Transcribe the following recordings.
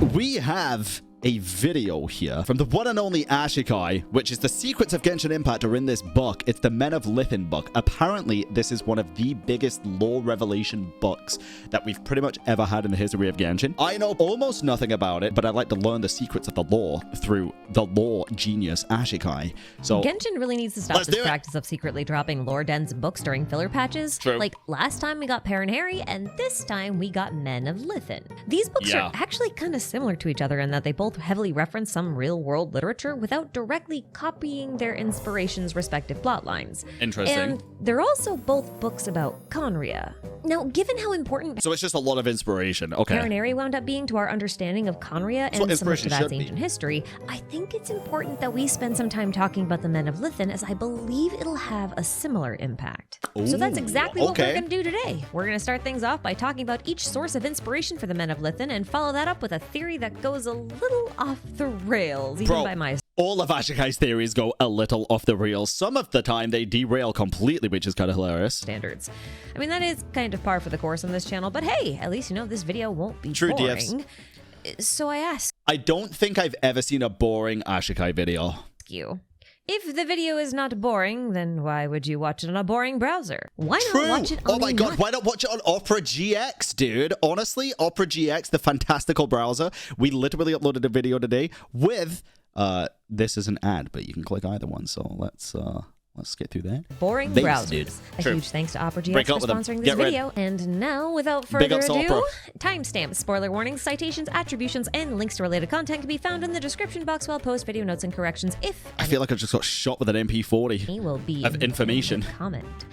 We have a video here from the one and only Ashikai, which is the secrets of Genshin Impact are in this book. It's the Men of Lithin book. Apparently, this is one of the biggest lore revelation books that we've pretty much ever had in the history of Genshin. I know almost nothing about it, but I like to learn the secrets of the lore through the lore genius Ashikai. So Genshin really needs to stop this practice of secretly dropping lore-dense books during filler patches. True. Like last time we got Perrin Harry, and this time we got Men of Lithin. These books are actually kind of similar to each other in that they both heavily reference some real-world literature without directly copying their inspiration's respective plot lines. Interesting. And they're also both books about Conria. Now, given how important so it's just a lot of inspiration. Okay. Perrin Harry wound up being to our understanding of Conria and some of Teyvat's ancient history, I think it's important that we spend some time talking about the Men of Lithin, as I believe it'll have a similar impact. Ooh, so that's exactly what we're going to do today. We're going to start things off by talking about each source of inspiration for the Men of Lithin and follow that up with a theory that goes a little off the rails, even by my all of Ashikai's theories go a little off the rails. Some of the time they derail completely, which is kind of hilarious. Standards. I mean, that is kind of par for the course on this channel, but hey, at least you know this video won't be True, boring. DFs. So I ask I don't think I've ever seen a boring Ashikai video. you. If the video is not boring, then why would you watch it on a boring browser? Why not watch it on Oh my god, why not watch it on Opera GX, dude? Honestly, Opera GX, the fantastical browser. We literally uploaded a video today with this is an ad, but you can click either one. So let's get through that. Boring browsers. A huge thanks to Opera GX for sponsoring this video. And now, without further ado, timestamps, spoiler warnings, citations, attributions, and links to related content can be found in the description box, while post video notes and corrections. I feel like I just got shot with an MP40 will be of information. Comment.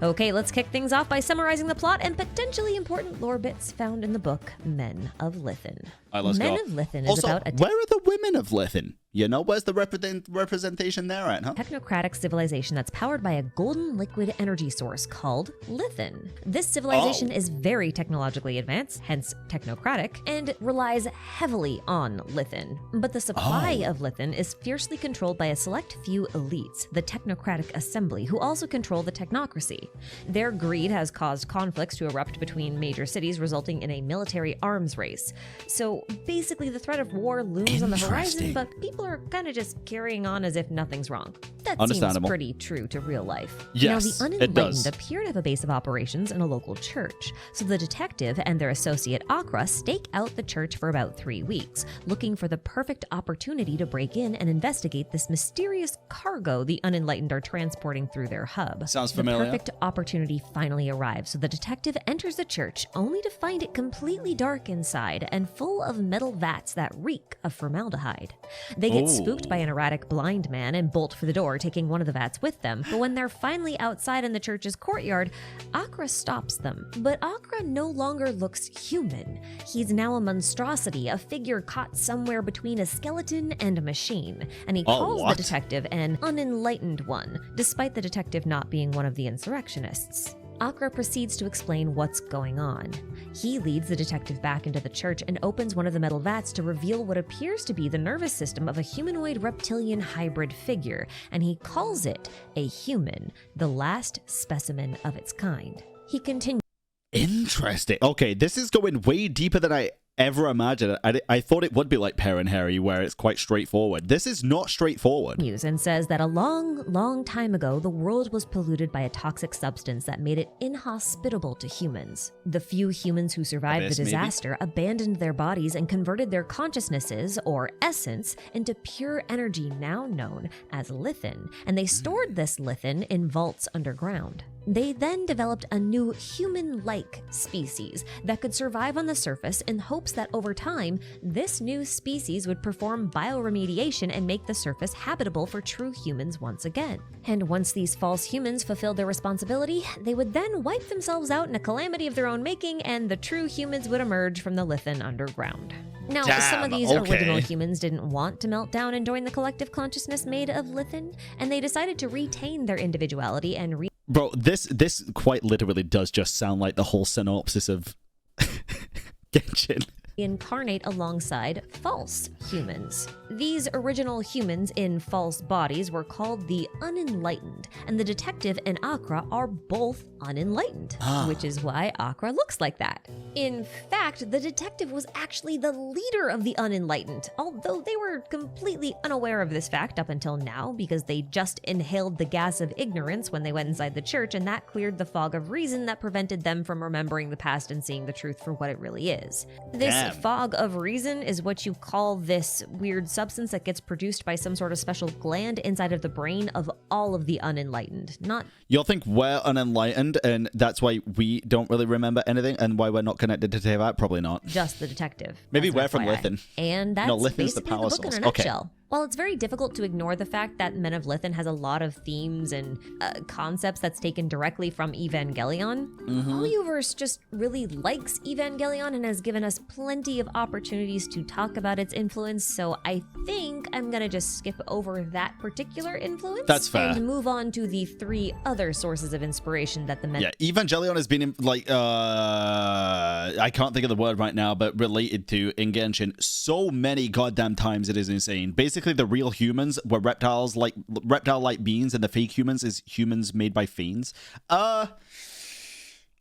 Okay, let's kick things off by summarizing the plot and potentially important lore bits found in the book Men of Lithin. Men of Lithin is about a where are the women of Lithin? You know, where's the representation there at, huh? Technocratic civilization that's powered by a golden liquid energy source called Lithin. This civilization is very technologically advanced, hence technocratic, and relies heavily on Lithin. But the supply of Lithin is fiercely controlled by a select few elites, the Technocratic Assembly, who also control the technocracy. Their greed has caused conflicts to erupt between major cities, resulting in a military arms race. So basically the threat of war looms on the horizon, but people are kind of just carrying on as if nothing's wrong. That seems pretty true to real life. Yes, now, the unenlightened appear to have a base of operations in a local church. So the detective and their associate Akra stake out the church for about 3 weeks, looking for the perfect opportunity to break in and investigate this mysterious cargo the unenlightened are transporting through their hub. Sounds familiar. The perfect opportunity finally arrives, so the detective enters the church only to find it completely dark inside and full of metal vats that reek of formaldehyde. They get spooked by an erratic blind man and bolt for the door, taking one of the vats with them. But when they're finally outside in the church's courtyard, Akra stops them. But Akra no longer looks human. He's now a monstrosity, a figure caught somewhere between a skeleton and a machine. And he calls the detective an unenlightened one, despite the detective not being one of the insurrectionists. Akra proceeds to explain what's going on. He leads the detective back into the church and opens one of the metal vats to reveal what appears to be the nervous system of a humanoid reptilian hybrid figure, and he calls it a human, the last specimen of its kind. He continues. Interesting. Okay, this is going way deeper than I ever imagined. I thought it would be like Perrin Harry, where it's quite straightforward. This is not straightforward. And says that a long time ago, the world was polluted by a toxic substance that made it inhospitable to humans. The few humans who survived the disaster abandoned their bodies and converted their consciousnesses, or essence, into pure energy now known as Lithin, and they stored this Lithin in vaults underground. They then developed a new human-like species that could survive on the surface in hopes that over time, this new species would perform bioremediation and make the surface habitable for true humans once again. And once these false humans fulfilled their responsibility, they would then wipe themselves out in a calamity of their own making, and the true humans would emerge from the Lithin underground. Now, some of these original humans didn't want to melt down and join the collective consciousness made of Lithin, and they decided to retain their individuality and Bro, this quite literally does just sound like the whole synopsis of Genshin. incarnate alongside false humans. These original humans in false bodies were called the unenlightened, and the detective and Akra are both unenlightened, which is why Akra looks like that. In fact, the detective was actually the leader of the unenlightened, although they were completely unaware of this fact up until now because they just inhaled the gas of ignorance when they went inside the church, and that cleared the fog of reason that prevented them from remembering the past and seeing the truth for what it really is. This fog of reason is what you call this weird substance that gets produced by some sort of special gland inside of the brain of all of the unenlightened. You'll think we're unenlightened and that's why we don't really remember anything and why we're not connected to Teyvat? Probably not. Just the detective. Maybe we're from Lithin. And that's Lithin's basically the book in a nutshell. While it's very difficult to ignore the fact that Men of Lithin has a lot of themes and concepts that's taken directly from Evangelion, Hollyoverse just really likes Evangelion and has given us plenty of opportunities to talk about its influence, so I think I'm gonna just skip over that particular influence. That's fair. And move on to the 3 other sources of inspiration that the Men... Yeah, Evangelion has been, I can't think of the word right now, but related to in Genshin so many goddamn times it is insane. Basically, the real humans were reptile-like beings, and the fake humans is humans made by fiends.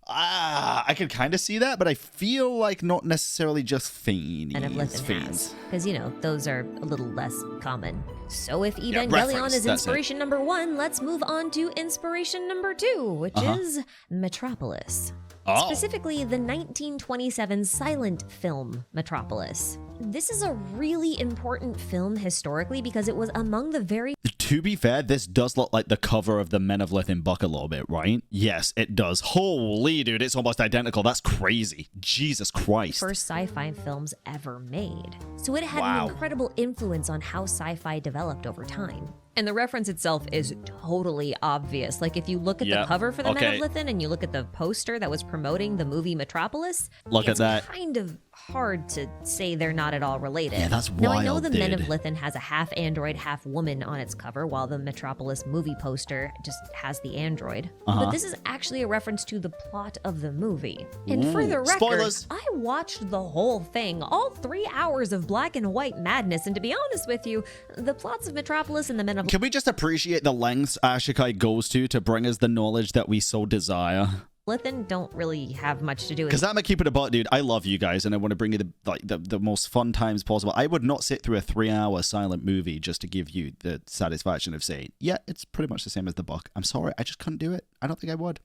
I can kind of see that, but I feel like not necessarily just fiends. And of Lithin because, those are a little less common. So if Evangelion is inspiration number 1, let's move on to inspiration number 2, which is Metropolis. Specifically, the 1927 silent film Metropolis. This is a really important film historically because it was among the very... To be fair, this does look like the cover of the Men of Lithin book a little bit, right? Yes, it does. Holy dude, it's almost identical. That's crazy. Jesus Christ. First sci-fi films ever made. So it had an incredible influence on how sci-fi developed over time. And the reference itself is totally obvious. Like if you look at the cover for the Men of Lithin and you look at the poster that was promoting the movie Metropolis, it's kind of hard to say they're not at all related. Yeah, that's wild, Now, I know the Men of Lithin has a half android, half woman on its cover, while the Metropolis movie poster just has the android. But this is actually a reference to the plot of the movie. And for the record, spoilers. I watched the whole thing, all 3 hours of black and white madness, and to be honest with you, the plots of Metropolis and the Men of... Can we just appreciate the lengths Ashikai goes to bring us the knowledge that we so desire? Lithin don't really have much to do with it. Because I'm a keep it about, dude. I love you guys, and I want to bring you the most fun times possible. I would not sit through a 3-hour silent movie just to give you the satisfaction of saying, yeah, it's pretty much the same as the book. I'm sorry, I just couldn't do it. I don't think I would.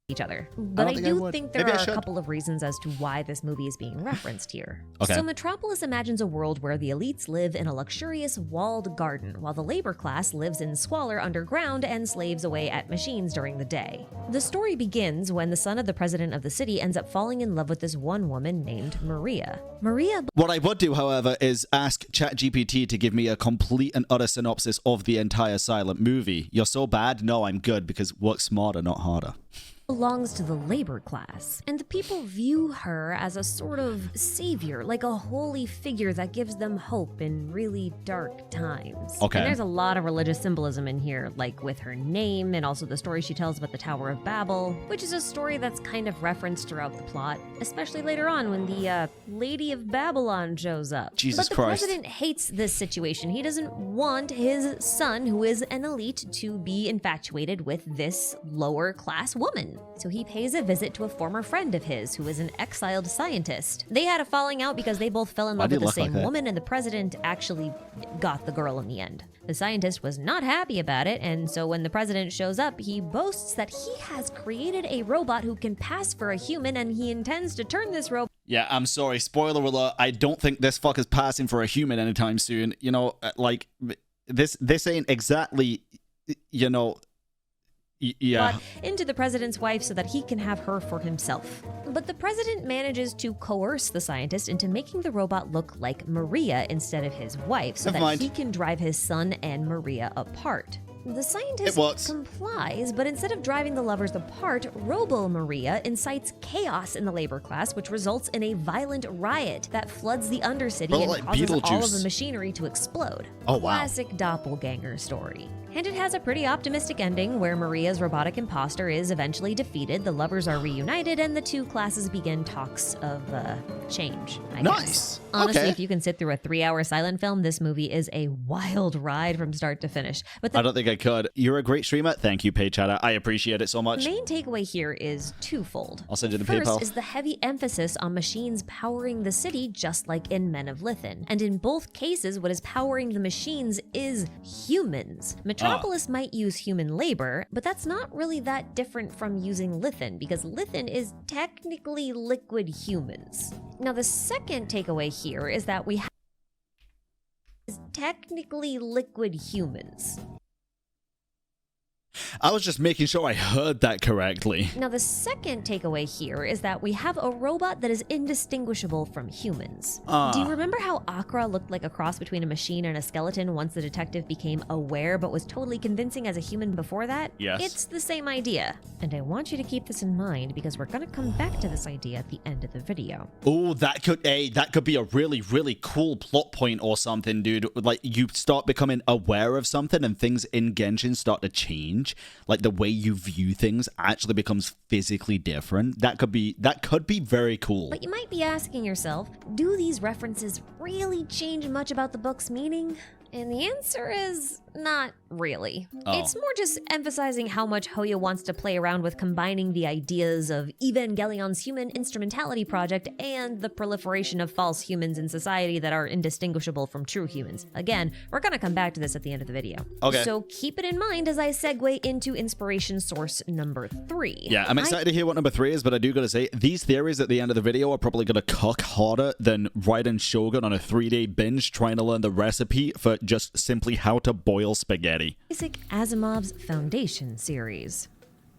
Each other. But I do think there are a couple of reasons as to why this movie is being referenced here. So Metropolis imagines a world where the elites live in a luxurious walled garden, while the labor class lives in squalor underground and slaves away at machines during the day. The story begins when the son of the president of the city ends up falling in love with this one woman named Maria. What I would do, however, is ask ChatGPT to give me a complete and utter synopsis of the entire silent movie. You're so bad? No, I'm good, because work smarter, not harder. Belongs to the labor class, and the people view her as a sort of savior, like a holy figure that gives them hope in really dark times. And there's a lot of religious symbolism in here, like with her name and also the story she tells about the Tower of Babel, which is a story that's kind of referenced throughout the plot, especially later on when the Lady of Babylon shows up. Jesus But the Christ. president hates this situation. He doesn't want his son, who is an elite, to be infatuated with this lower class woman. So he pays a visit to a former friend of his who is an exiled scientist. They had a falling out because they both fell in love with the same woman, and the president actually got the girl in the end. The scientist was not happy about it, and so when the president shows up, he boasts that he has created a robot who can pass for a human, and he intends to turn this robot... Yeah, I'm sorry. Spoiler alert. I don't think this fucker's passing for a human anytime soon. You know, like, this ain't exactly, you know... Yeah. Into the president's wife so that he can have her for himself. But the president manages to coerce the scientist into making the robot look like Maria instead of his wife so that he can drive his son and Maria apart. The scientist complies, but instead of driving the lovers apart, Robo Maria incites chaos in the labor class, which results in a violent riot that floods the Undercity and causes all of the machinery to explode. Classic doppelganger story. And it has a pretty optimistic ending where Maria's robotic imposter is eventually defeated, the lovers are reunited, and the two classes begin talks of change, I guess. Honestly, if you can sit through a 3-hour silent film, this movie is a wild ride from start to finish. But I don't think I could. You're a great streamer. Thank you, Paid Chatter. I appreciate it so much. The main takeaway here is twofold. I'll send you the First PayPal. is the heavy emphasis on machines powering the city, just like in Men of Lithin. And in both cases, what is powering the machines is humans. Metropolis might use human labor, but that's not really that different from using Lithin, because Lithin is technically liquid humans. Now, the second takeaway here is that we have technically liquid humans. I was just making sure I heard that correctly. Now, the second takeaway here is that we have a robot that is indistinguishable from humans. Do you remember how Akra looked like a cross between a machine and a skeleton once the detective became aware but was totally convincing as a human before that? Yes. It's the same idea. And I want you to keep this in mind because we're going to come back to this idea at the end of the video. Oh, that could be a really, really cool plot point or something, dude. Like, you start becoming aware of something and things in Genshin start to change. Like, the way you view things actually becomes physically different. That could be very cool. But you might be asking yourself, do these references really change much about the book's meaning? And the answer is not really. It's more just emphasizing how much Hoya wants to play around with combining the ideas of Evangelion's human instrumentality project and the proliferation of false humans in society that are indistinguishable from true humans. Again, we're gonna come back to this at the end of the video. Okay. So keep it in mind as I segue into inspiration source number 3. Yeah, I'm excited to hear what number 3 is, but I do gotta say, these theories at the end of the video are probably gonna cook harder than Raiden Shogun on a 3-day binge trying to learn the recipe for just simply how to boil spaghetti. Isaac Asimov's Foundation series.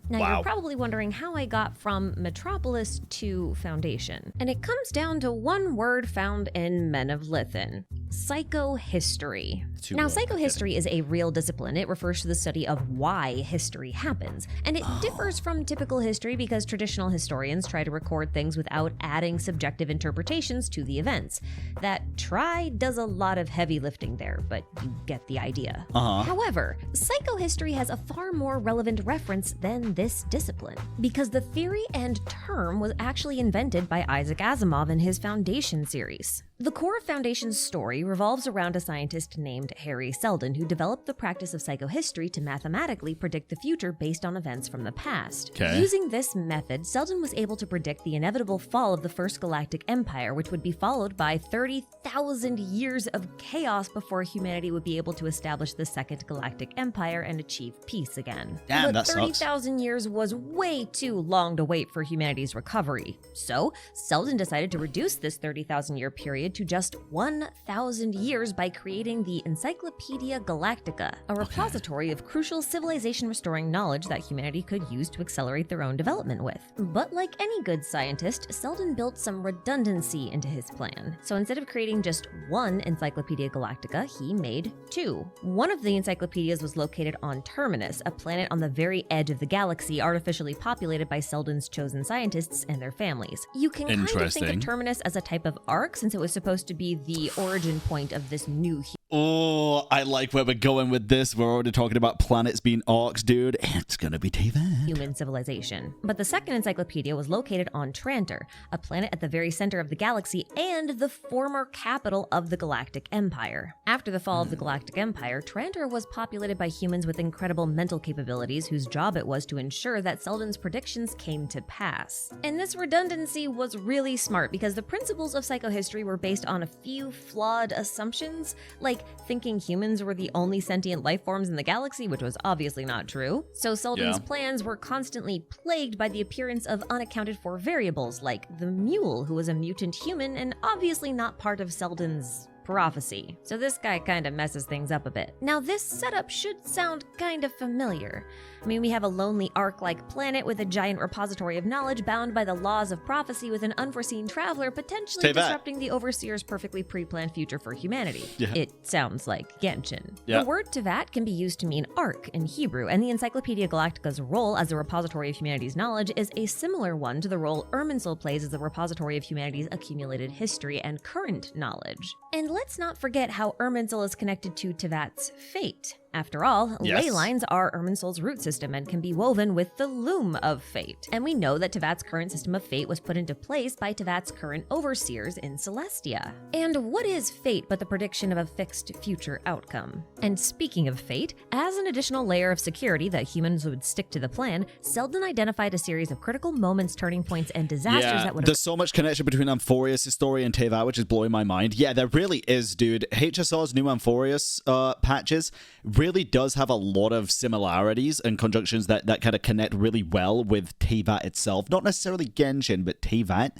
Now, you're probably wondering how I got from Metropolis to Foundation. And it comes down to one word found in Men of Lithin: psychohistory. Now, psychohistory is a real discipline. It refers to the study of why history happens. And it differs from typical history because traditional historians try to record things without adding subjective interpretations to the events. That try does a lot of heavy lifting there, but you get the idea. However, psychohistory has a far more relevant reference than this discipline, because the theory and term was actually invented by Isaac Asimov in his Foundation series. The core of Foundation's story revolves around a scientist named Harry Seldon who developed the practice of psychohistory to mathematically predict the future based on events from the past. Using this method, Seldon was able to predict the inevitable fall of the First Galactic Empire, which would be followed by 30,000 years of chaos before humanity would be able to establish the Second Galactic Empire and achieve peace again. Damn, but that 30,000 years was way too long to wait for humanity's recovery. So, Seldon decided to reduce this 30,000 year period to just 1,000 years by creating the Encyclopedia Galactica, a repository of crucial civilization-restoring knowledge that humanity could use to accelerate their own development with. But like any good scientist, Seldon built some redundancy into his plan. So instead of creating just one Encyclopedia Galactica, he made 2. One of the encyclopedias was located on Terminus, a planet on the very edge of the galaxy, artificially populated by Seldon's chosen scientists and their families. You can kind of think of Terminus as a type of ark, since it was supposed to be the origin point of this new Oh, I like where we're going with this. We're already talking about planets being arcs, dude. It's gonna be TV. Human civilization. But the second encyclopedia was located on Trantor, a planet at the very center of the galaxy and the former capital of the Galactic Empire. After the fall of the Galactic Empire, Trantor was populated by humans with incredible mental capabilities whose job it was to ensure that Seldon's predictions came to pass. And this redundancy was really smart because the principles of psychohistory were based on a few flawed assumptions, like thinking humans were the only sentient life forms in the galaxy, which was obviously not true. So Seldon's plans were constantly plagued by the appearance of unaccounted for variables, like the mule, who was a mutant human and obviously not part of Seldon's prophecy. So this guy kind of messes things up a bit. Now this setup should sound kind of familiar. I mean, we have a lonely ark-like planet with a giant repository of knowledge bound by the laws of prophecy with an unforeseen traveler potentially disrupting the Overseer's perfectly pre-planned future for humanity. It sounds like Genshin. The word Tevat can be used to mean ark in Hebrew, and the Encyclopedia Galactica's role as a repository of humanity's knowledge is a similar one to the role Irminsul plays as a repository of humanity's accumulated history and current knowledge. And let's not forget how Irminsul is connected to Tevat's fate. After all, Yes. ley lines are Irminsul's root system and can be woven with the loom of fate. And we know that Tevat's current system of fate was put into place by Tevat's current overseers in Celestia. And what is fate but the prediction of a fixed future outcome? And speaking of fate, as an additional layer of security that humans would stick to the plan, Selden identified a series of critical moments, turning points, and disasters that would there's so much connection between Amphorius' story and Tevat, which is blowing my mind. Yeah, there really is, dude. HSR's new Amphorius patches really does have a lot of similarities and conjunctions that kind of connect really well with Tevat itself. Not necessarily Genshin, but Tevat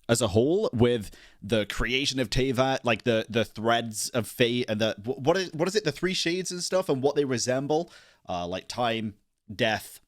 as a whole, with the creation of Tevat, like the threads of fate and the what is it, the three shades and stuff, and what they resemble, like time, death,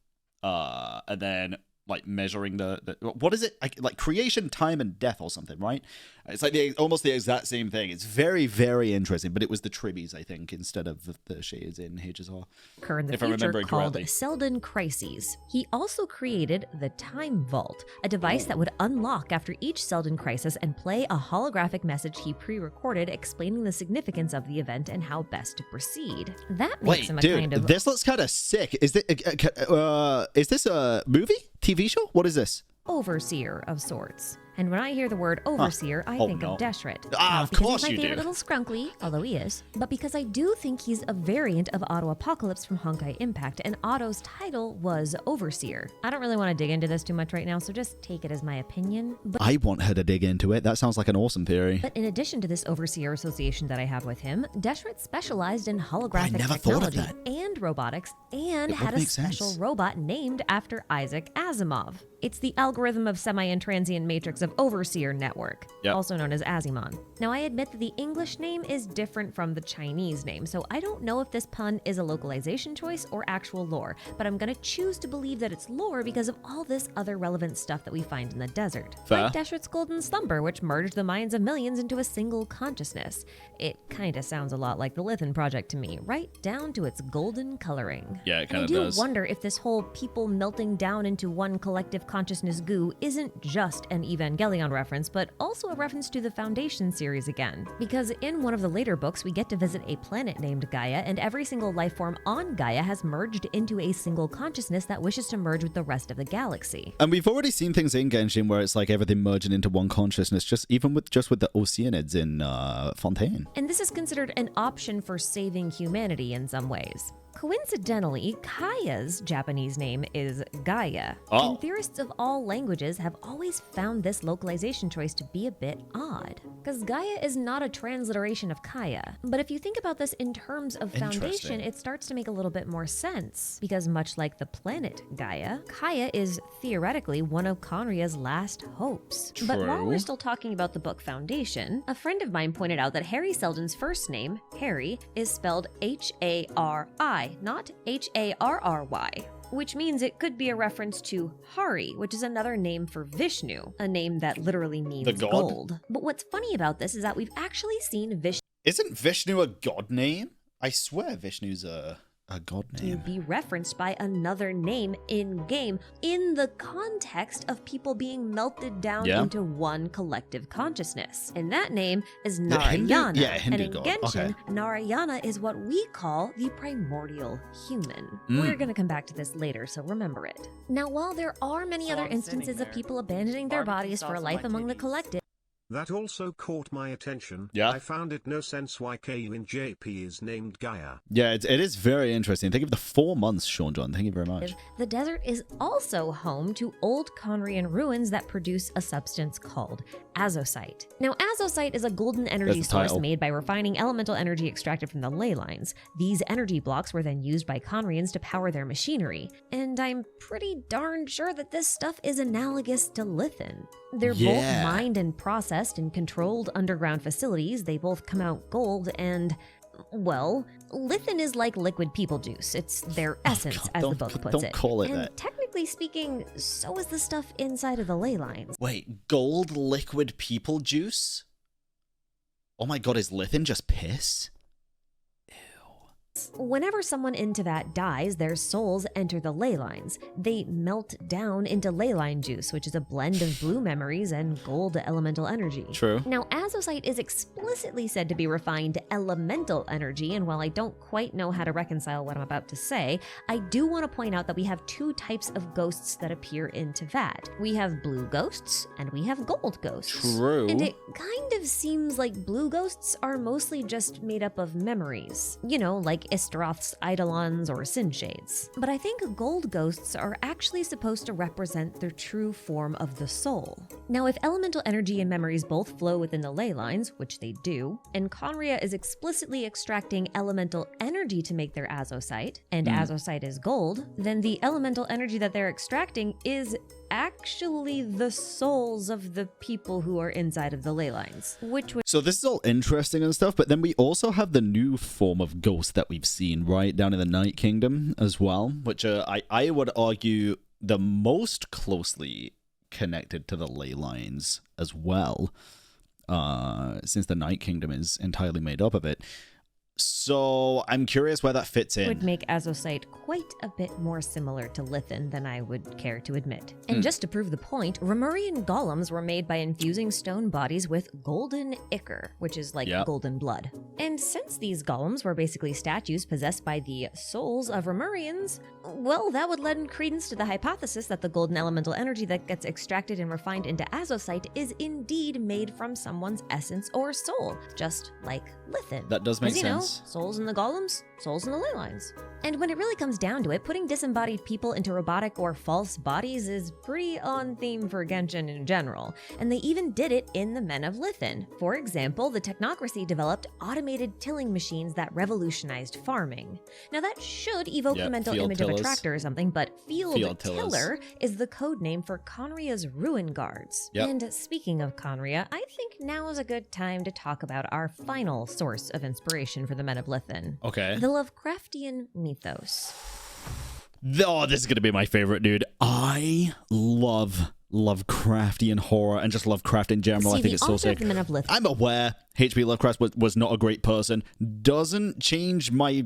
and then like measuring the what is it, like creation, time, and death or something, right? It's like almost the exact same thing. It's very, very interesting, but it was the tribbies, I think, instead of the shades in HSR. Occur in the future called Selden Crises. He also created the Time Vault, a device that would unlock after each Selden crisis and play a holographic message he pre-recorded explaining the significance of the event and how best to proceed. That makes him a kind of... This looks kind of sick. Is this a movie? TV show? What is this? Overseer of sorts. And when I hear the word overseer, I think of Deshret. Of course you do. He's my favorite little scrunkly, although he is, but because I do think he's a variant of Otto Apocalypse from Honkai Impact, and Otto's title was Overseer. I don't really want to dig into this too much right now, so just take it as my opinion. But I want her to dig into it. That sounds like an awesome theory. But in addition to this Overseer association that I have with him, Deshret specialized in holographic technology and robotics, and had a special robot named after Isaac Asimov. It's the algorithm of semi-intransient matrix of Overseer network, also known as Azimon. Now, I admit that the English name is different from the Chinese name, so I don't know if this pun is a localization choice or actual lore, but I'm gonna choose to believe that it's lore because of all this other relevant stuff that we find in the desert. Fair. Like Deshret's Golden Slumber, which merged the minds of millions into a single consciousness. It kinda sounds a lot like the Lithin Project to me, right down to its golden coloring. Yeah, it kinda does. does. I do wonder if this whole people melting down into one collective consciousness goo isn't just an Evangelion reference, but also a reference to the Foundation series again. Because in one of the later books, we get to visit a planet named Gaia, and every single life form on Gaia has merged into a single consciousness that wishes to merge with the rest of the galaxy. And we've already seen things in Genshin where it's like everything merging into one consciousness, just with the Oceanids in Fontaine. And this is considered an option for saving humanity in some ways. Coincidentally, Kaya's Japanese name is Gaia, and theorists of all languages have always found this localization choice to be a bit odd, because Gaia is not a transliteration of Kaya. But if you think about this in terms of Foundation, it starts to make a little bit more sense, because much like the planet Gaia, Kaya is theoretically one of Conria's last hopes. True. But while we're still talking about the book Foundation, a friend of mine pointed out that Harry Selden's first name, Harry, is spelled H-A-R-I, not H-A-R-R-Y, which means it could be a reference to Hari, which is another name for Vishnu, a name that literally means gold. But what's funny about this is that we've actually seen Vishnu... Isn't Vishnu a god name? I swear Vishnu's a god name. ...be referenced by another name in-game in the context of people being melted down into one collective consciousness. And that name is Narayana. Hindu and in god. Genshin, Narayana is what we call the primordial human. We're going to come back to this later, so remember it. Now, while there are many other instances of people abandoning their bodies for a life among the collective, that also caught my attention. Yeah. I found it no sense why KU in JP is named Gaia. Yeah, it is very interesting. Think of the 4 months, Sean John. Thank you very much. The desert is also home to old Conrian ruins that produce a substance called azosite. Now, azosite is a golden energy source made by refining elemental energy extracted from the ley lines. These energy blocks were then used by Conrians to power their machinery. And I'm pretty darn sure that this stuff is analogous to Lithin. They're both mined and processed in controlled underground facilities. They both come out gold and, well, Lithin is like liquid people juice. It's their essence, as the book puts it. Don't call it and that. Technically speaking, so is the stuff inside of the ley lines. Wait, gold liquid people juice? Oh my god, is Lithin just piss? ghosts. Whenever someone in Teyvat dies, their souls enter the ley lines. They melt down into ley line juice, which is a blend of blue memories and gold elemental energy. True. Now, azosite is explicitly said to be refined elemental energy, and while I don't quite know how to reconcile what I'm about to say, I do want to point out that we have two types of ghosts that appear in Teyvat. We have blue ghosts, and we have gold ghosts. True. And it kind of seems like blue ghosts are mostly just made up of memories. You know, like Istaroth's Eidolons or Sin Shades. But I think gold ghosts are actually supposed to represent the true form of the soul. Now, if elemental energy and memories both flow within the ley lines, which they do, and Khaenri'ah is explicitly extracting elemental energy to make their azosite, and azosite is gold, then the elemental energy that they're extracting is actually the souls of the people who are inside of the ley lines, which would... So this is all interesting and stuff, but then we also have the new form of ghost that we've seen, right, down in the Night Kingdom as well, which I would argue the most closely connected to the ley lines as well, since the Night Kingdom is entirely made up of it. So I'm curious where that fits in. Would make azosite quite a bit more similar to Lithin than I would care to admit. And just to prove the point, Remurian golems were made by infusing stone bodies with golden ichor, which is like golden blood. And since these golems were basically statues possessed by the souls of Remurians, well, that would lend credence to the hypothesis that the golden elemental energy that gets extracted and refined into azosite is indeed made from someone's essence or soul, just like Lithin. That does make sense. Souls in the golems, souls in the ley lines. And when it really comes down to it, putting disembodied people into robotic or false bodies is pretty on theme for Genshin in general, and they even did it in the Men of Lithin. For example, the technocracy developed automated tilling machines that revolutionized farming. Now that should evoke the mental image of a tractor or something, but field tiller is the code name for Khaenri'ah's ruin guards. And speaking of Khaenri'ah, I think now is a good time to talk about our final source of inspiration for the Men of Lithin. Okay. The Lovecraftian mythos. Oh, this is going to be my favorite, dude. I love Lovecraftian horror and just Lovecraft in general. I think it's so sick. The Men of Lithin. I'm aware H.P. Lovecraft was not a great person. Doesn't change my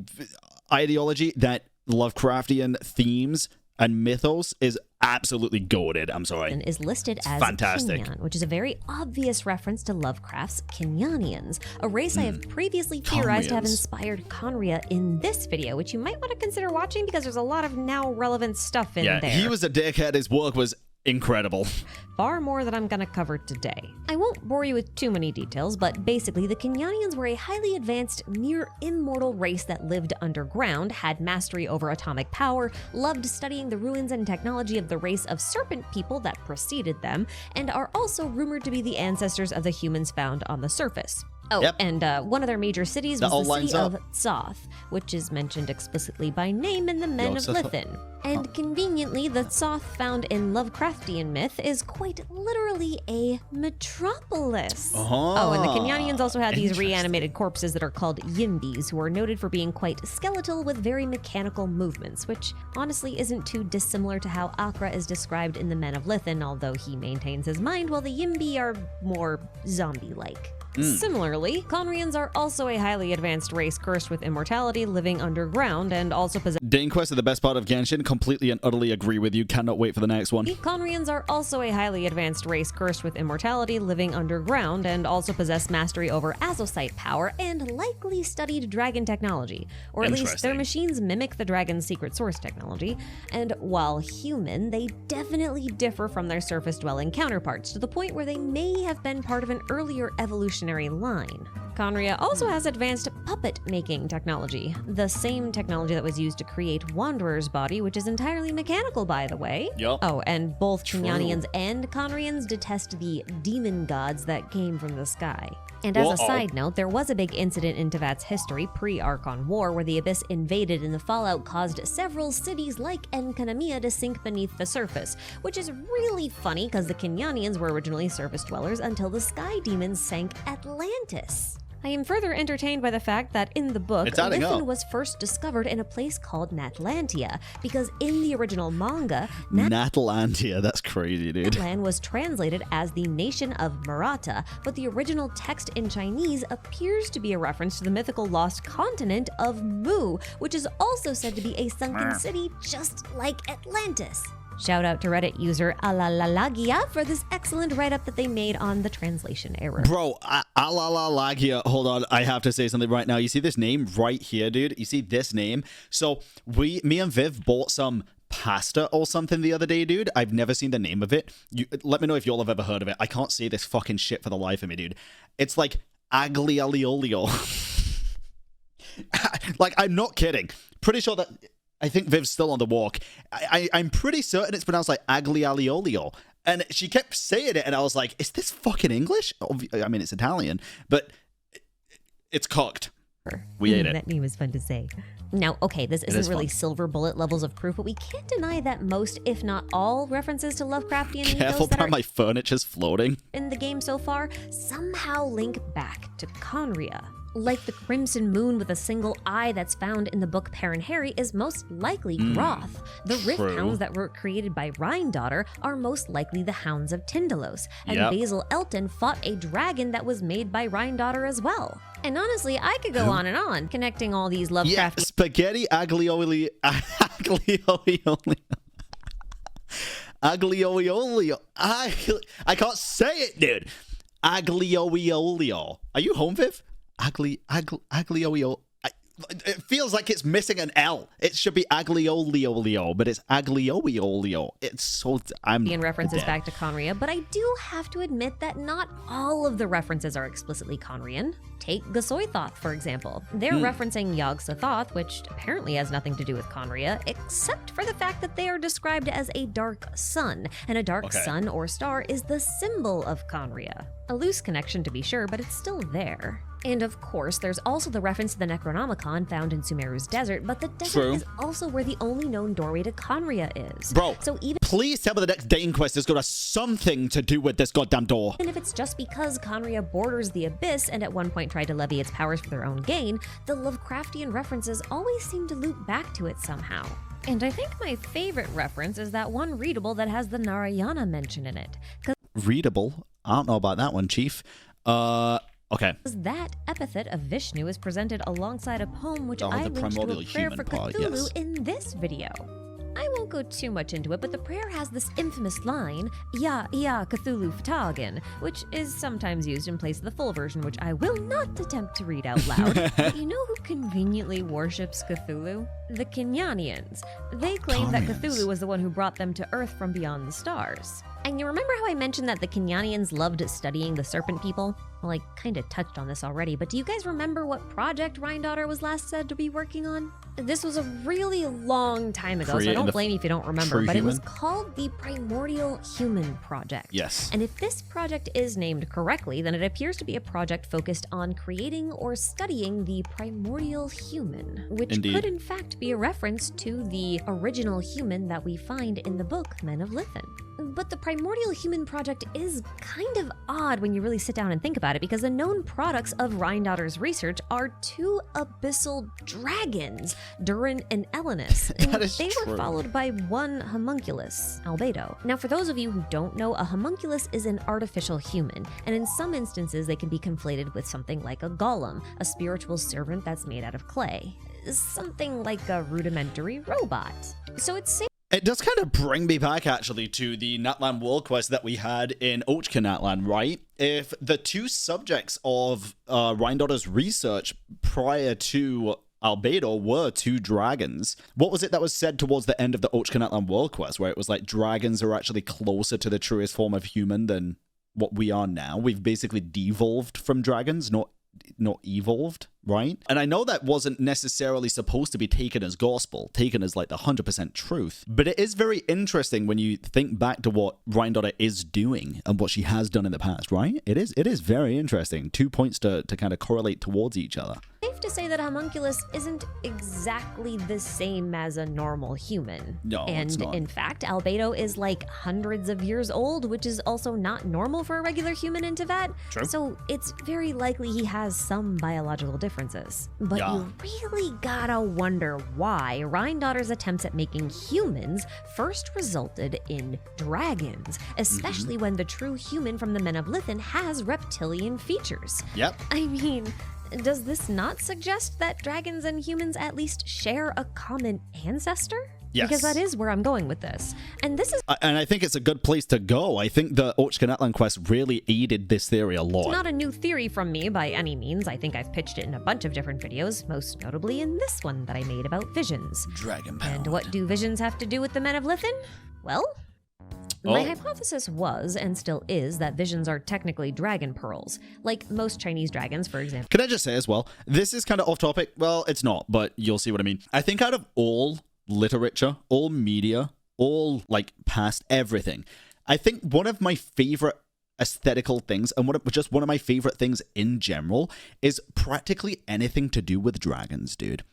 ideology that Lovecraftian themes and mythos is absolutely goated. I'm sorry. And is listed as fantastic. Kinyan, which is a very obvious reference to Lovecraft's Kenyanians, a race I have previously theorized to have inspired Khaenri'ah in this video, which you might want to consider watching because there's a lot of now relevant stuff in there. Yeah, he was a dickhead. His work was incredible. Far more than I'm gonna cover today. I won't bore you with too many details, but basically the Kenyanians were a highly advanced, near immortal race that lived underground, had mastery over atomic power, loved studying the ruins and technology of the race of serpent people that preceded them, and are also rumored to be the ancestors of the humans found on the surface. Oh, and one of their major cities was the city of Tsoth, which is mentioned explicitly by name in the Men of Lithin. And conveniently, the Tsoth found in Lovecraftian myth is quite literally a metropolis. Oh, and the Kenyanians also had these reanimated corpses that are called Yimbis, who are noted for being quite skeletal with very mechanical movements, which honestly isn't too dissimilar to how Akra is described in the Men of Lithin, although he maintains his mind while the Yimbi are more zombie-like. Similarly, Khaenri'ans are also a highly advanced race cursed with immortality, living underground, and also possess... Danequest are the best part of Genshin. Completely and utterly agree with you. Cannot wait for the next one. Khaenri'ans are also a highly advanced race cursed with immortality, living underground, and also possess mastery over azosite power and likely studied dragon technology. Or at least their machines mimic the dragon's secret source technology. And while human, they definitely differ from their surface-dwelling counterparts, to the point where they may have been part of an earlier evolutionary line. Khaenri'ah also has advanced puppet-making technology, the same technology that was used to create Wanderer's body, which is entirely mechanical, by the way. Oh, and both Kenyanians and Khaenri'ans detest the demon gods that came from the sky. And as a side note, there was a big incident in Teyvat's history, pre-Archon War, where the Abyss invaded and the fallout caused several cities like Enkanomiya to sink beneath the surface, which is really funny because the Kenyanians were originally surface dwellers until the sky demons sank Atlantis. I am further entertained by the fact that in the book, Lithin was first discovered in a place called Natlantia, because in the original manga, Natlantia, that's crazy, dude. Natlan was translated as the nation of Maratha, but the original text in Chinese appears to be a reference to the mythical lost continent of Mu, which is also said to be a sunken city just like Atlantis. Shout out to Reddit user Alalalagia for this excellent write-up that they made on the translation error. Bro, Alalalagia, hold on, I have to say something right now. You see this name right here, dude? You see this name? So me and Viv bought some pasta or something the other day, dude. I've never seen the name of it. Let me know if y'all have ever heard of it. I can't say this fucking shit for the life of me, dude. It's like aglioliolio. Like, I'm not kidding. Pretty sure that... I think Viv's still on the walk. I'm pretty certain it's pronounced like aglialiolio. And she kept saying it, and I was like, is this fucking English? I mean, it's Italian, but it's cooked. We ate it. That name was fun to say. Now, okay, this isn't really silver bullet levels of proof, but we can't deny that most, if not all, references to Lovecraftian Careful, mythos that my furniture's floating in the game so far somehow link back to Conria. Like the crimson moon with a single eye that's found in the book Perrin Harry is most likely Groth. The Rift Hounds that were created by Rhine-Daughter are most likely the Hounds of Tyndalos. And Basil Elton fought a dragon that was made by Rhine-Daughter as well. And honestly, I could go on and on, connecting all these Lovecraftian... Yeah, spaghetti aglioli... Aglioliolio. I can't say it, dude. Aglioliolio. Are you home, Viv? Agliolio. It feels like it's missing an L. It should be aglioliolio, but it's aglioliolio. It's so... In references back to Conria, but I do have to admit that not all of the references are explicitly Conrian. Take Gasoithoth, for example. They're referencing Yog-Sothoth, which apparently has nothing to do with Conria, except for the fact that they are described as a dark sun, and a dark sun or star is the symbol of Conria. A loose connection to be sure, but it's still there. And of course, there's also the reference to the Necronomicon found in Sumeru's desert, but the desert is also where the only known doorway to Conria is. Bro, so even please tell me the next dating quest is going to have something to do with this goddamn door. And if it's just because Conria borders the abyss and at one point tried to levy its powers for their own gain, the Lovecraftian references always seem to loop back to it somehow. And I think my favorite reference is that one readable that has the Narayana mention in it. Readable? I don't know about that one, Chief. Okay. That epithet of Vishnu is presented alongside a poem which I linked to a prayer for Cthulhu in this video. I won't go too much into it, but the prayer has this infamous line, Ya Cthulhu Ftagan, which is sometimes used in place of the full version, which I will not attempt to read out loud. But you know who conveniently worships Cthulhu? The Kenyanians. They claim that Cthulhu was the one who brought them to Earth from beyond the stars. And you remember how I mentioned that the Kenyanians loved studying the serpent people? Well, I kind of touched on this already, but do you guys remember what project Rhine-Daughter was last said to be working on? This was a really long time ago, so I don't blame you if you don't remember, but it was called the Primordial Human Project. Yes. And if this project is named correctly, then it appears to be a project focused on creating or studying the primordial human, which could in fact be a reference to the original human that we find in the book Men of Lithin. But the Primordial Human Project is kind of odd when you really sit down and think about it, because the known products of Rhine-Daughter's research are two abyssal dragons, Durin and Elenus, and they were followed by one homunculus, Albedo. Now, for those of you who don't know, a homunculus is an artificial human, and in some instances they can be conflated with something like a golem, a spiritual servant that's made out of clay, something like a rudimentary robot. So it's safe. It does kind of bring me back, actually, to the Natlan World Quest that we had in Ochka Natlan, right? If the two subjects of Rhine-Daughter's research prior to Albedo were two dragons, what was it that was said towards the end of the Ochka Natlan World Quest, where it was like dragons are actually closer to the truest form of human than what we are now? We've basically devolved from dragons, not evolved, right? And I know that wasn't necessarily supposed to be taken as gospel, taken as like the 100% truth, but it is very interesting when you think back to what Rhine-Daughter is doing and what she has done in the past, right? It is very interesting. 2 points to kind of correlate towards each other. Safe to say that Homunculus isn't exactly the same as a normal human. No, and it's not. In fact, Albedo is like hundreds of years old, which is also not normal for a regular human in Teyvat. True. So it's very likely he has some biological differences. But you really gotta wonder why Rhindotter's attempts at making humans first resulted in dragons, especially when the true human from the Men of Lithin has reptilian features. Yep. I mean, does this not suggest that dragons and humans at least share a common ancestor? Yes. Because that is where I'm going with this. And this is And I think it's a good place to go. I think the Ochkanatlan quest really aided this theory a lot. not a new theory from me by any means. I think I've pitched it in a bunch of different videos, most notably in this one that I made about visions. Dragon power. And what do visions have to do with the Men of Lithin? Well, my hypothesis was, and still is, that visions are technically dragon pearls. Like most Chinese dragons, for example. Can I just say as well, this is kind of off topic. Well, it's not, but you'll see what I mean. I think out of all literature, all media, all like past everything, I think one of my favorite aesthetical things and just one of my favorite things in general is practically anything to do with dragons, dude.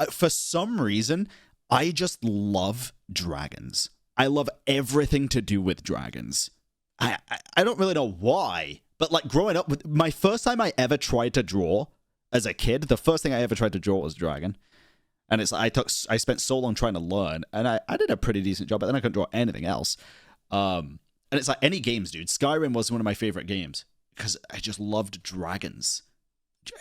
For some reason, I just love dragons. I love everything to do with dragons. I don't really know why, but like growing up, my first time I ever tried to draw as a kid, the first thing I ever tried to draw was dragon. And it's I spent so long trying to learn, and I did a pretty decent job, but then I couldn't draw anything else. And it's like any games, dude. Skyrim was one of my favorite games because I just loved dragons.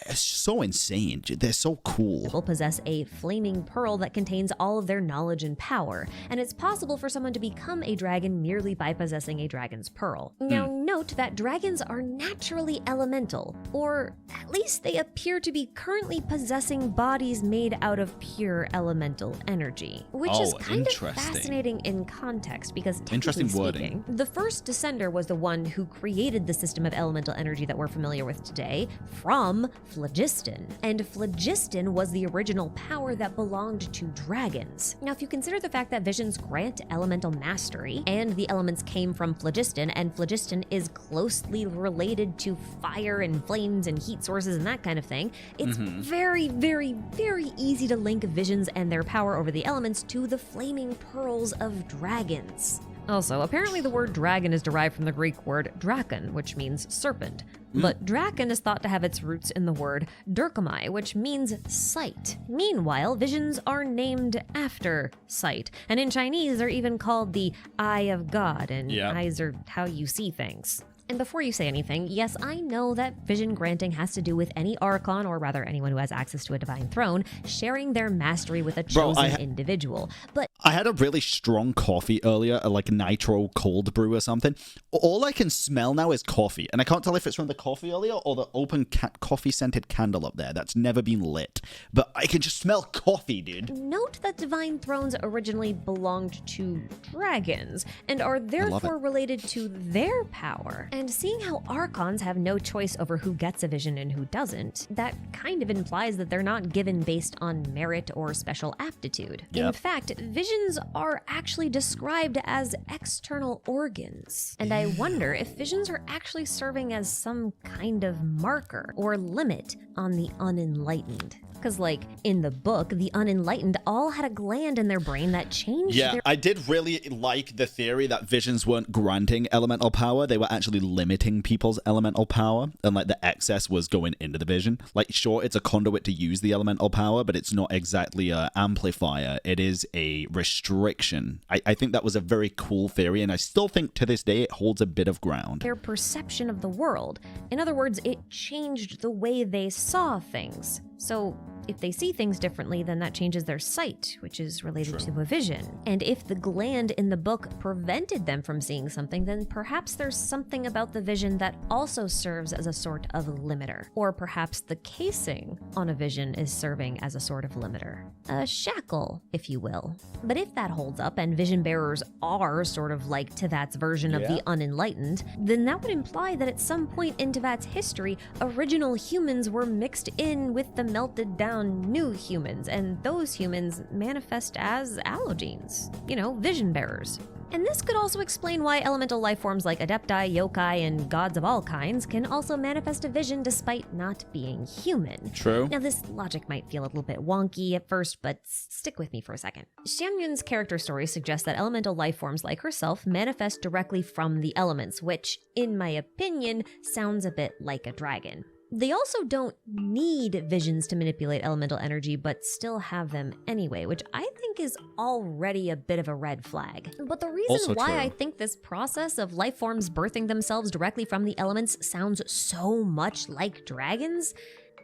It's so insane. They're so cool. People possess a flaming pearl that contains all of their knowledge and power, and it's possible for someone to become a dragon merely by possessing a dragon's pearl. Now, note that dragons are naturally elemental, or at least they appear to be currently possessing bodies made out of pure elemental energy, which is kind of fascinating in context because technically speaking, the first Descender was the one who created the system of elemental energy that we're familiar with today from phlogiston, and phlogiston was the original power that belonged to dragons. Now, if you consider the fact that visions grant elemental mastery, and the elements came from phlogiston, and phlogiston is closely related to fire and flames and heat sources and that kind of thing, it's very, very, very easy to link visions and their power over the elements to the flaming pearls of dragons. Also, apparently the word dragon is derived from the Greek word drakon, which means serpent. But drakon is thought to have its roots in the word durkamai, which means sight. Meanwhile, visions are named after sight. And in Chinese, they're even called the eye of God, and eyes are how you see things. And before you say anything, yes, I know that vision granting has to do with any Archon, or rather anyone who has access to a divine throne, sharing their mastery with a chosen individual. But I had a really strong coffee earlier, like nitro cold brew or something. All I can smell now is coffee, and I can't tell if it's from the coffee earlier or the open coffee-scented candle up there that's never been lit. But I can just smell coffee, dude. Note that divine thrones originally belonged to dragons, and are therefore related to their power. And seeing how Archons have no choice over who gets a vision and who doesn't, that kind of implies that they're not given based on merit or special aptitude. In fact, visions are actually described as external organs. And I wonder if visions are actually serving as some kind of marker or limit on the unenlightened. Because, like, in the book, the unenlightened all had a gland in their brain that changed their... I did really like the theory that visions weren't granting elemental power. They were actually limiting people's elemental power. And, like, the excess was going into the vision. Like, sure, it's a conduit to use the elemental power, but it's not exactly an amplifier. It is a restriction. I think that was a very cool theory, and I still think to this day it holds a bit of ground. Their perception of the world. In other words, it changed the way they saw things. So if they see things differently, then that changes their sight, which is related to a vision. And if the gland in the book prevented them from seeing something, then perhaps there's something about the vision that also serves as a sort of limiter. Or perhaps the casing on a vision is serving as a sort of limiter. A shackle, if you will. But if that holds up, and vision bearers are sort of like Teyvat's version of the unenlightened, then that would imply that at some point in Teyvat's history, original humans were mixed in with the melted down new humans, and those humans manifest as allogenes, vision bearers. And this could also explain why elemental life forms like adepti, yokai, and gods of all kinds can also manifest a vision despite not being human. True. Now, this logic might feel a little bit wonky at first, but stick with me for a second. Xianyun's character story suggests that elemental life forms like herself manifest directly from the elements, which, in my opinion, sounds a bit like a dragon. They also don't need visions to manipulate elemental energy, but still have them anyway, which I think is already a bit of a red flag. But the reason Also why true. I think this process of life forms birthing themselves directly from the elements sounds so much like dragons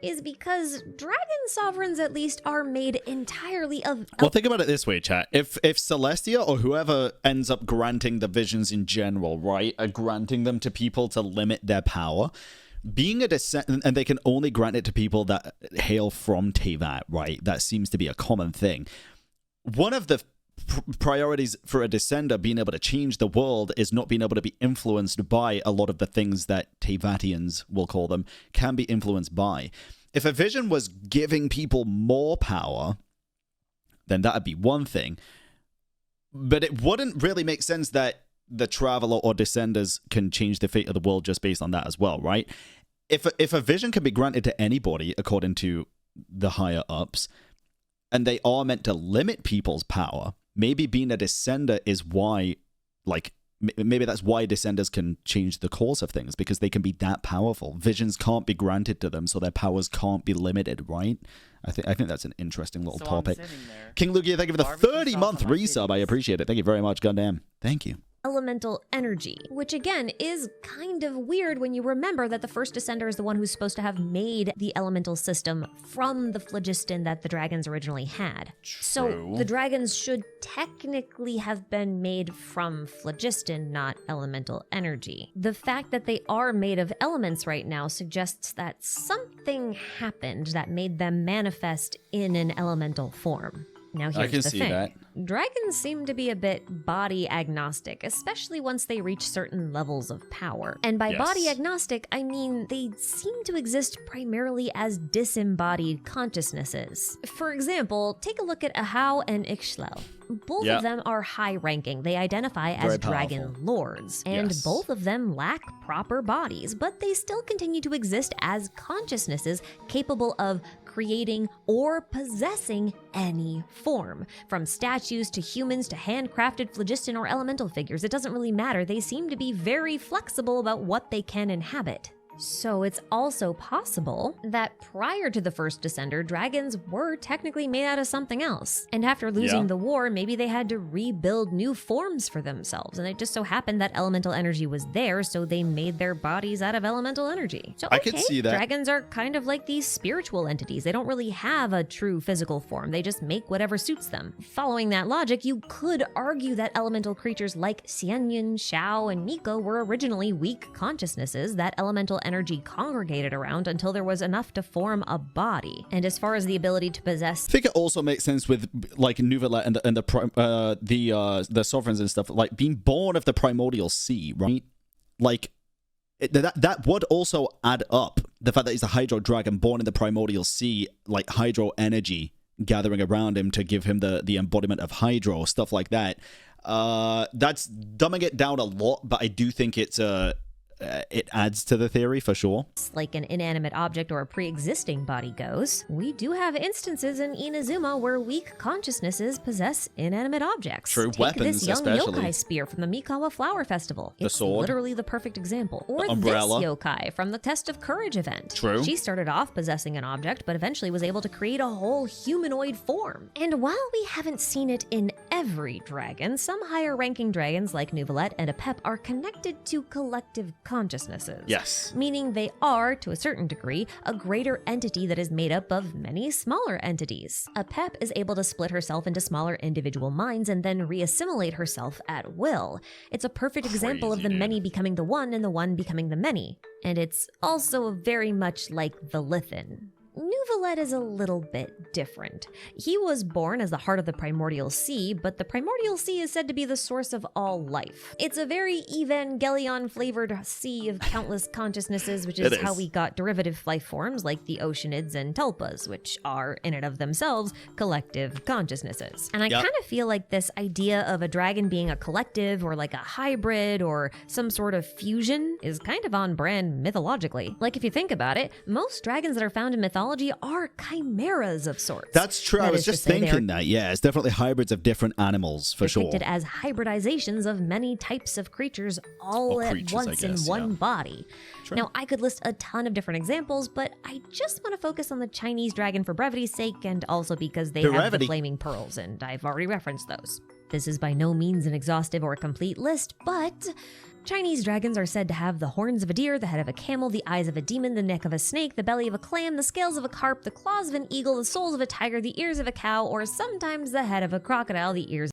is because dragon sovereigns at least are made entirely of... Well, think about it this way, chat. If Celestia or whoever ends up granting the visions in general, right, are granting them to people to limit their power, being a descendant, and they can only grant it to people that hail from Teyvat, right? That seems to be a common thing. One of the priorities for a descender being able to change the world is not being able to be influenced by a lot of the things that Teyvatians, we'll call them, can be influenced by. If a vision was giving people more power, then that would be one thing. But it wouldn't really make sense that the Traveler or Descenders can change the fate of the world just based on that as well, right? If a vision can be granted to anybody, according to the higher ups, and they are meant to limit people's power, maybe being a Descender is why, like, maybe that's why Descenders can change the course of things, because they can be that powerful. Visions can't be granted to them, so their powers can't be limited, right? I think that's an interesting little topic. King Lugia, thank you for the 30-month resub. I appreciate it. Thank you very much. Goddamn. Thank you. Elemental energy, which again is kind of weird when you remember that the first Descender is the one who's supposed to have made the elemental system from the phlogiston that the dragons originally had. So the dragons should technically have been made from phlogiston, not elemental energy. The fact that they are made of elements right now suggests that something happened that made them manifest in an elemental form. Now here's I can the see thing. that. Dragons seem to be a bit body agnostic, especially once they reach certain levels of power. And by body agnostic, I mean they seem to exist primarily as disembodied consciousnesses. For example, take a look at Ahau and Ixchel. Both of them are high-ranking. They identify as dragon lords. And both of them lack proper bodies, but they still continue to exist as consciousnesses capable of creating or possessing any form. From statues to humans to handcrafted phlogiston or elemental figures, it doesn't really matter. They seem to be very flexible about what they can inhabit. So it's also possible that prior to the first Descender, dragons were technically made out of something else. And after losing the war, maybe they had to rebuild new forms for themselves. And it just so happened that elemental energy was there, so they made their bodies out of elemental energy. So I could see that. Dragons are kind of like these spiritual entities. They don't really have a true physical form. They just make whatever suits them. Following that logic, you could argue that elemental creatures like Xianyun, Shao, and Nico were originally weak consciousnesses that elemental energy congregated around until there was enough to form a body. And as far as the ability to possess, I think it also makes sense with like Nuvalet and the sovereigns and stuff, like being born of the primordial sea, right? Like that would also add up. The fact that he's a hydro dragon born in the primordial sea, like hydro energy gathering around him to give him the embodiment of hydro, stuff like that. That's dumbing it down a lot, but I do think it adds to the theory for sure. Like an inanimate object or a pre-existing body goes, we do have instances in Inazuma where weak consciousnesses possess inanimate objects. True, Take weapons this young especially. yokai spear from the Mikawa Flower Festival. The It's sword. literally the perfect example. Or The umbrella. this yokai from the Test of Courage event. True. She started off possessing an object, but eventually was able to create a whole humanoid form. And while we haven't seen it in every dragon, some higher-ranking dragons like Nuvalet and Apep are connected to collective consciousnesses. Yes. Meaning they are, to a certain degree, a greater entity that is made up of many smaller entities. Apep is able to split herself into smaller individual minds and then reassimilate herself at will. It's a perfect example of the many becoming the one and the one becoming the many. And it's also very much like the Lithin. Nuvalet is a little bit different. He was born as the heart of the primordial sea, but the primordial sea is said to be the source of all life. It's a very Evangelion-flavored sea of countless consciousnesses, which is how we got derivative life forms like the Oceanids and Tulpas, which are, in and of themselves, collective consciousnesses. And I kind of feel like this idea of a dragon being a collective or like a hybrid or some sort of fusion is kind of on brand mythologically. Like if you think about it, most dragons that are found in mythology are chimeras of sorts. That's true. I was just thinking that. Yeah, it's definitely hybrids of different animals for sure. Depicted as hybridizations of many types of creatures all at once in one body. True. Now, I could list a ton of different examples, but I just want to focus on the Chinese dragon for brevity's sake and also because they have the flaming pearls, and I've already referenced those. This is by no means an exhaustive or complete list, but Chinese dragons are said to have the horns of a deer, the head of a camel, the eyes of a demon, the neck of a snake, the belly of a clam, the scales of a carp, the claws of an eagle, the soles of a tiger, the ears of a cow, or sometimes the head of a crocodile, the ears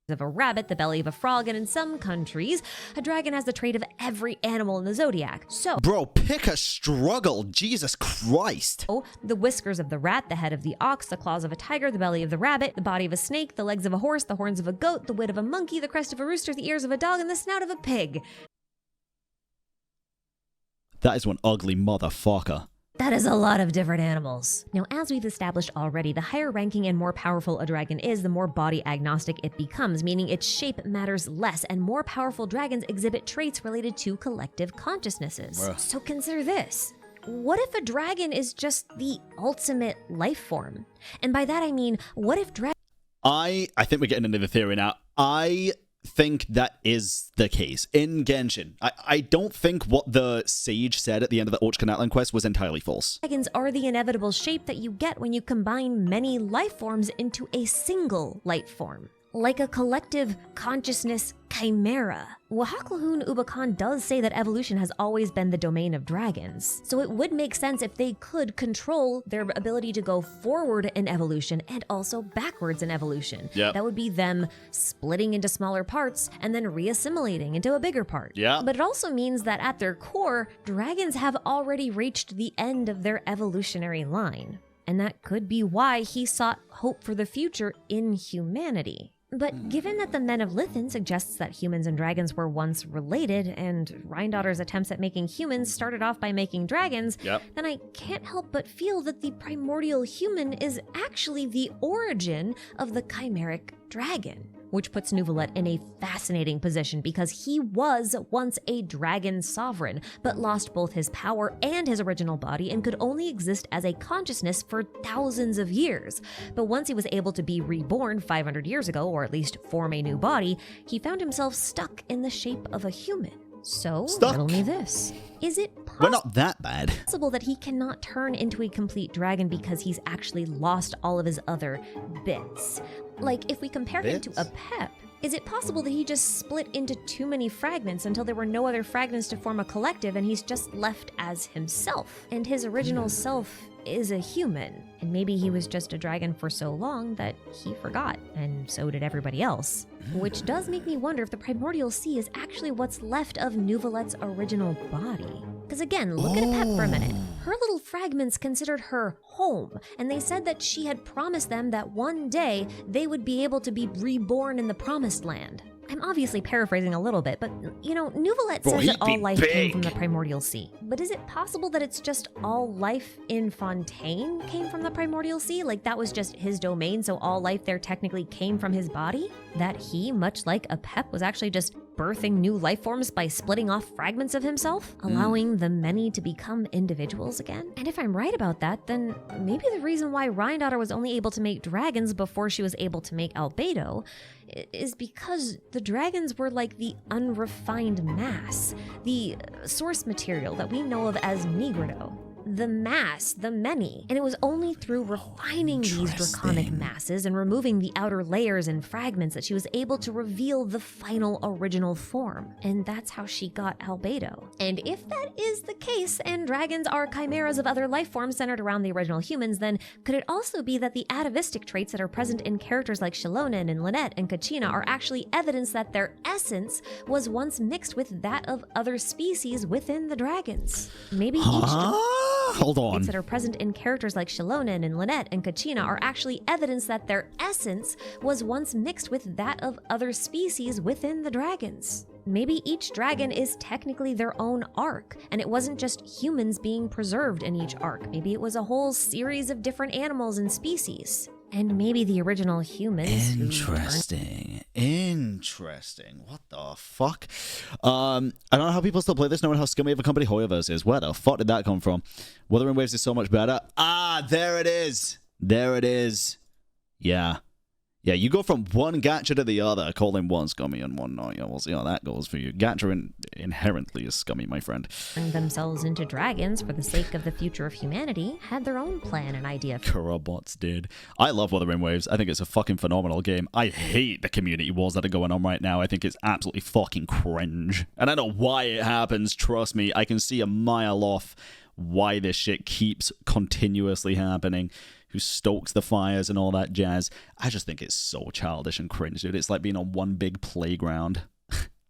of a rabbit, the belly of a frog, and in some countries, a dragon has the trait of every animal in the zodiac. So, bro, pick a struggle, Jesus Christ. The whiskers of the rat, the head of the ox, the claws of a tiger, the belly of the rabbit, the body of a snake, the legs of a horse, the horns of a goat, the wit of a monkey, the crest of a rooster, the ears of a dog, and the snout of a pig. That is one ugly motherfucker. That is a lot of different animals. Now, as we've established already, the higher ranking and more powerful a dragon is, the more body agnostic it becomes, meaning its shape matters less, and more powerful dragons exhibit traits related to collective consciousnesses. So consider this. What if a dragon is just the ultimate life form? And by that I mean, what if I think we're getting into the theory now. I think that is the case in Genshin. I don't think what the sage said at the end of the Ochkanatlan quest was entirely false. Dragons are the inevitable shape that you get when you combine many life forms into a single life form. Like a collective consciousness chimera. Wahaklahun Ubakan does say that evolution has always been the domain of dragons, so it would make sense if they could control their ability to go forward in evolution and also backwards in evolution. Yep. That would be them splitting into smaller parts and then reassimilating into a bigger part. Yeah. But it also means that at their core, dragons have already reached the end of their evolutionary line. And that could be why he sought hope for the future in humanity. But given that the Men of Lithin suggests that humans and dragons were once related, and Rhindaughter's attempts at making humans started off by making dragons, then I can't help but feel that the primordial human is actually the origin of the chimeric dragon. Which puts Nuvalet in a fascinating position because he was once a dragon sovereign, but lost both his power and his original body and could only exist as a consciousness for thousands of years. But once he was able to be reborn 500 years ago, or at least form a new body, he found himself stuck in the shape of a human. So, riddle me this. Is it We're not that bad. possible that he cannot turn into a complete dragon because he's actually lost all of his other bits? Like, if we compare him to a pep, is it possible that he just split into too many fragments until there were no other fragments to form a collective and he's just left as himself? And his original self is a human, and maybe he was just a dragon for so long that he forgot, and so did everybody else. Which does make me wonder if the primordial sea is actually what's left of Nuvalet's original body. Because again, look at a pep for a minute. Her little fragments considered her home, and they said that she had promised them that one day they would be able to be reborn in the promised land. I'm obviously paraphrasing a little bit, but, you know, Nuvalet says that all life came from the primordial sea. But is it possible that it's just all life in Fontaine came from the primordial sea? Like that was just his domain, so all life there technically came from his body? That he, much like a pep, was actually just birthing new life forms by splitting off fragments of himself, allowing the many to become individuals again? And if I'm right about that, then maybe the reason why Rhindaughter was only able to make dragons before she was able to make Albedo is because the dragons were like the unrefined mass, the source material that we know of as Nigredo. The mass, the many. And it was only through refining these draconic masses and removing the outer layers and fragments that she was able to reveal the final original form. And that's how she got Albedo. And if that is the case, and dragons are chimeras of other life forms centered around the original humans, then could it also be that the atavistic traits that are present in characters like Shilonen and Lynette and Kachina are actually evidence that their essence was once mixed with that of other species within the dragons? Maybe each Hold on. that are present in characters like Shilonen and Lynette and Kachina are actually evidence that their essence was once mixed with that of other species within the dragons. Maybe each dragon is technically their own arc, and it wasn't just humans being preserved in each arc. Maybe it was a whole series of different animals and species. And maybe the original humans. Interesting. What the fuck? I don't know how people still play this, knowing how scummy of a company Hoyoverse is. Where the fuck did that come from? Wuthering Waves is so much better. Ah, there it is. There it is. Yeah. Yeah, you go from one gacha to the other, calling one scummy and one not. Yeah, we'll see how that goes for you. Gacha inherently is scummy, my friend. Themselves into dragons for the sake of the future of humanity had their own plan and idea. Karabots did. I love Wuthering Waves. I think it's a fucking phenomenal game. I hate the community wars that are going on right now. I think it's absolutely fucking cringe. And I know why it happens. Trust me, I can see a mile off why this shit keeps continuously happening. Who stokes the fires and all that jazz. I just think it's so childish and cringe, dude. It's like being on one big playground.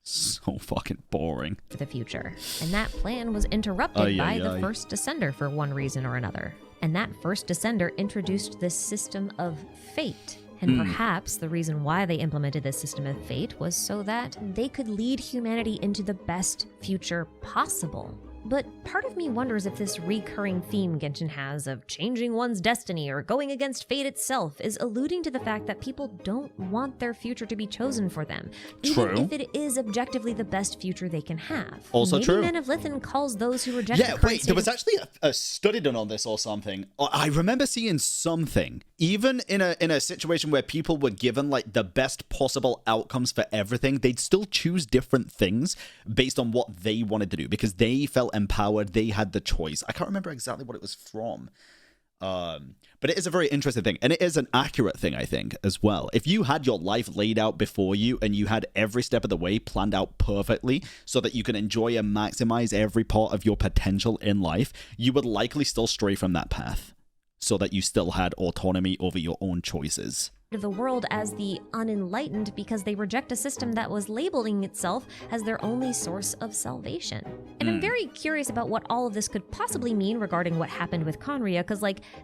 So fucking boring. For the future. And that plan was interrupted by the first Descender for one reason or another. And that first Descender introduced this system of fate. And perhaps the reason why they implemented this system of fate was so that they could lead humanity into the best future possible. But part of me wonders if this recurring theme Genshin has of changing one's destiny or going against fate itself is alluding to the fact that people don't want their future to be chosen for them, even if it is objectively the best future they can have. Also Maybe true. Men of Lithin calls those who reject the current wait, there was actually a study done on this or something. I remember seeing something. Even in a situation where people were given like the best possible outcomes for everything, they'd still choose different things based on what they wanted to do because they felt empowered, they had the choice. I can't remember exactly what it was from. But it is a very interesting thing, and it is an accurate thing, I think, as well. If you had your life laid out before you and you had every step of the way planned out perfectly so that you can enjoy and maximize every part of your potential in life, you would likely still stray from that path so that you still had autonomy over your own choices. The world as the unenlightened because they reject a system that was labeling itself as their only source of salvation. And I'm very curious about what all of this could possibly mean regarding what happened with Conria, because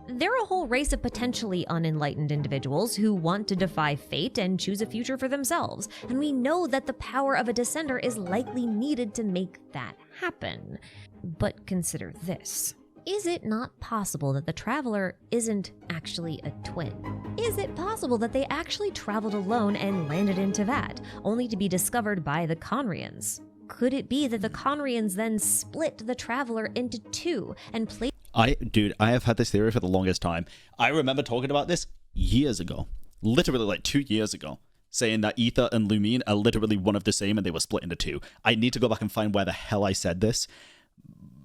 they're a whole race of potentially unenlightened individuals who want to defy fate and choose a future for themselves. And we know that the power of a Descender is likely needed to make that happen. But consider this. Is it not possible that the Traveler isn't actually a twin? Is it possible that they actually traveled alone and landed in Teyvat, only to be discovered by the Conrians? Could it be that the Conrians then split the Traveler into two and placed... I have had this theory for the longest time. I remember talking about this years ago. Literally like 2 years ago. Saying that Ether and Lumine are literally one of the same and they were split into two. I need to go back and find where the hell I said this.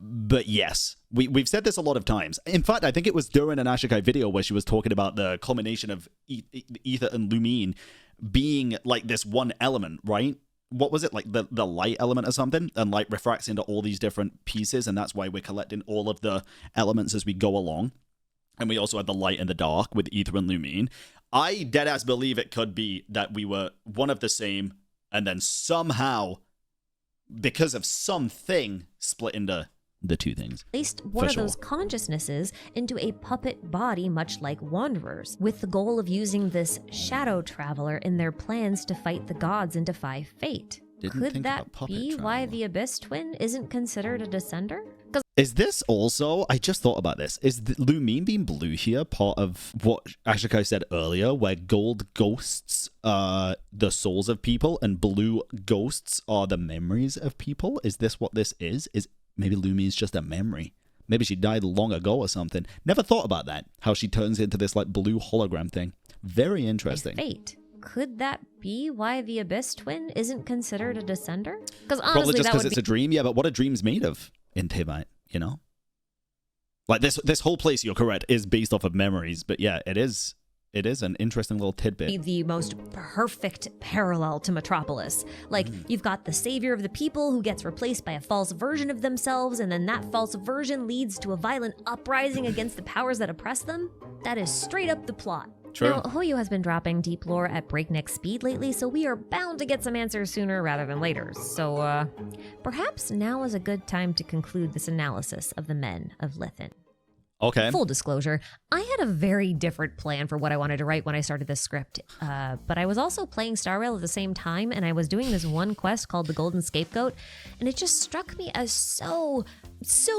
But yes, we've said this a lot of times. In fact, I think it was during an Ashikai video where she was talking about the culmination of Ether and Lumine being like this one element, right? What was it, like the light element or something? And light refracts into all these different pieces, and that's why we're collecting all of the elements as we go along. And we also had the light and the dark with Ether and Lumine. I deadass believe it could be that we were one of the same, and then somehow, because of something, split into the two things. Placed one of those consciousnesses into a puppet body much like Wanderers, with the goal of using this shadow traveler in their plans to fight the gods and defy fate. Could that be why the Abyss Twin isn't considered a Descender? Is this also, I just thought about this, is Lumine being blue here part of what Ashikai said earlier, where gold ghosts are the souls of people and blue ghosts are the memories of people? Is this what this is? Maybe Lumine's just a memory. Maybe she died long ago or something. Never thought about that. How she turns into this like blue hologram thing. Very interesting. Fate. Could that be why the Abyss Twin isn't considered a Descender? Because honestly, probably just because it's a dream. Yeah, but what are dreams made of in Teyvat? You know, like this whole place. You're correct. Is based off of memories. But yeah, it is. It is an interesting little tidbit. The most perfect parallel to Metropolis. Like, you've got the savior of the people who gets replaced by a false version of themselves, and then that false version leads to a violent uprising against the powers that oppress them. That is straight up the plot. True. Now, Hoyo has been dropping deep lore at breakneck speed lately, so we are bound to get some answers sooner rather than later. So, perhaps now is a good time to conclude this analysis of the men of Lithin. Okay. Full disclosure, I had a very different plan for what I wanted to write when I started this script, but I was also playing Star Rail at the same time, and I was doing this one quest called the Golden Scapegoat, and it just struck me as so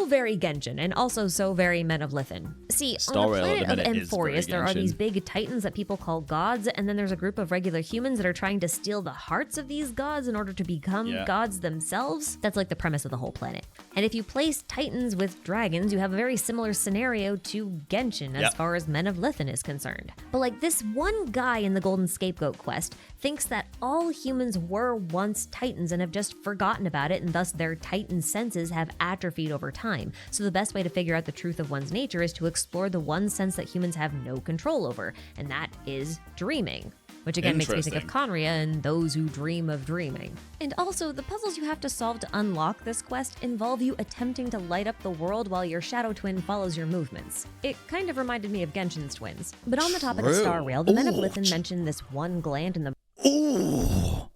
very Genshin, and also so very Men of Lithin. See, on the planet of Emphorius, there are these big titans that people call gods, and then there's a group of regular humans that are trying to steal the hearts of these gods in order to become gods themselves. That's like the premise of the whole planet. And if you place titans with dragons, you have a very similar scenario to Genshin as far as Men of Lithin is concerned. But like this one guy in the Golden Scapegoat quest thinks that all humans were once titans and have just forgotten about it, and thus their titan senses have atrophied over time. So the best way to figure out the truth of one's nature is to explore the one sense that humans have no control over, and that is dreaming. Which again makes me think of Conria and those who dream of dreaming. And also, the puzzles you have to solve to unlock this quest involve you attempting to light up the world while your shadow twin follows your movements. It kind of reminded me of Genshin's twins. But on the topic of Star Rail, the Men of Lithin mentioned this one gland in the... Ooh!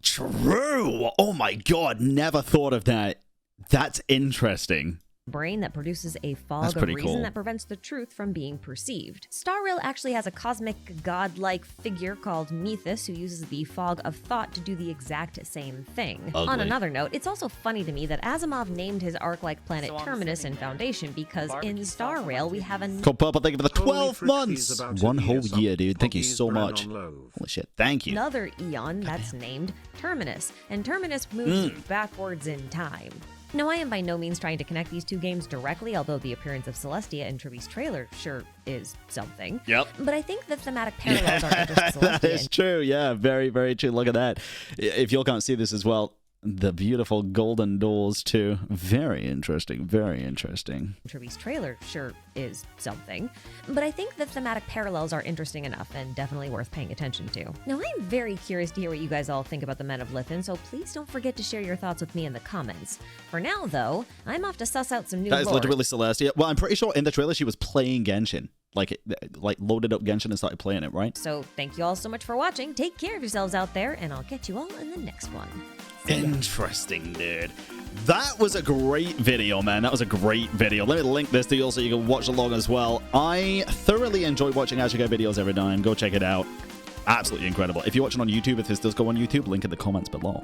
True! Oh my god, never thought of that. That's interesting. Brain that produces a fog of reason that prevents the truth from being perceived. Star Rail actually has a cosmic god-like figure called Mythos who uses the fog of thought to do the exact same thing. Ugly. On another note, it's also funny to me that Asimov named his arc-like planet Terminus in Foundation because in Star Rail we have a... Cool Purple, thank you for the 12 months! One whole year, dude. Thank you so much. Holy shit, thank you. Another Eon that's named Terminus, and Terminus moves backwards in time. Now, I am by no means trying to connect these two games directly, although the appearance of Celestia in Trivi's trailer sure is something. Yep. But I think the thematic parallels are interesting. That is true, yeah. Very, very true. Look at that. If you all can't see this as well, the beautiful golden doors, too. Very interesting, very interesting. Trivi's trailer sure is something. But I think the thematic parallels are interesting enough and definitely worth paying attention to. Now, I'm very curious to hear what you guys all think about the Men of Lithin, so please don't forget to share your thoughts with me in the comments. For now, though, I'm off to suss out some new lore. That is literally Celestia. Well, I'm pretty sure in the trailer she was playing Genshin. Like loaded up Genshin and started playing it, right? So thank you all so much for watching. Take care of yourselves out there, and I'll catch you all in the next one. Interesting, dude. That was a great video, man. That was a great video. Let me link this to you so you can watch along as well. I thoroughly enjoy watching Ashikai videos every time. Go check it out. Absolutely incredible. If you're watching on YouTube, if this does go on YouTube, link in the comments below.